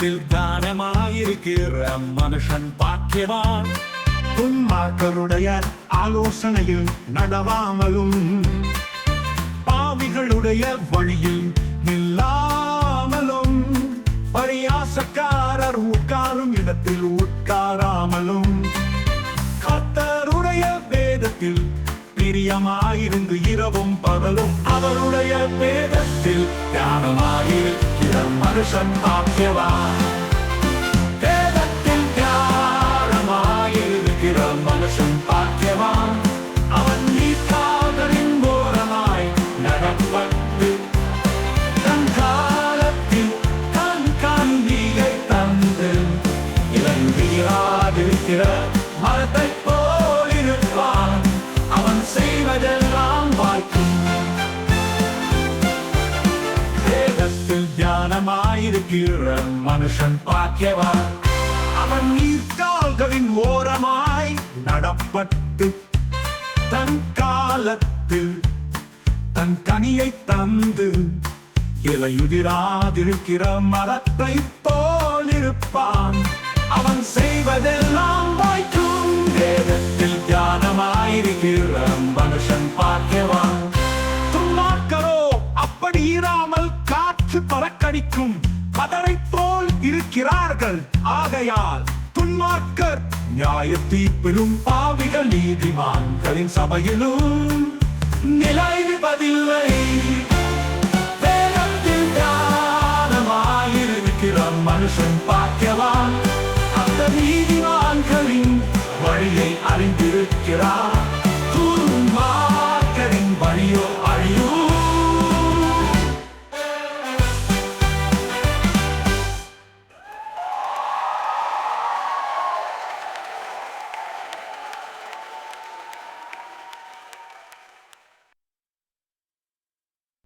வேதத்தில் தானமாயிருக்கிற மனுஷன் பாக்கியவான். துன்மார்க்கருடைய ஆலோசனையில் நடவாமலும் பாவிகளுடைய வழியில் நில்லாமலும் பரியாசக்காரர் உட்காரும் இடத்தில் உட்காராமலும் கர்த்தருடைய வேதத்தில் பிரியமாயிருந்து இரவும் பகலும் அவருடைய வேதத்தில் தியானமாயிருக்கிற மனுஷன் பாக்கியவான். வேதத்தில் தியானமாயிருக்கிற மனுஷன் பாக்கியவான். அவன் நீர்க்கால்களின் ஓரமாய் நடப்பட்டு தன் காலத்தில் தன் கனியை தந்து இளம்பிராதிருக்கிற மரத்தைப் போல் இருப்பான். அவன் செய்வதெல்லாம் வாய்க்கும். வேதத்தில் தியானமாயிருக்கிற மனுஷன் பாக்கியவான். அவன் நீர்க்கால்களின் ஓரமாய் நடப்பட்டு தன் காலத்தில் தன் கனியை தந்து இலையுதிராதிருக்கிற மரத்தைப் போல் இருப்பான். அவன் செய்வதெல்லாம் வாய்க்கும். வேதத்தில் தியானமாயிருக்கிற மனுஷன் பாக்கியவான். துன்மார்க்கரோ அப்படி இராமல் காற்று பறக்கடிக்கும் பதரைப் போல் இருக்கிறார்கள். ஆகையால் துன்மார்க்கர் நியாய தீர்ப்பிலும் பாவிகள் நீதிமான்களின் சபையிலும் நிலைப்பதில்லை. வேதத்தில் தியானமாயிருக்கிற மனுஷன் பாக்கியவான். அந்த நீதிமான்களின் வழியை அறிந்திருக்கிறார். துன்மார்க்கரின் வழியோ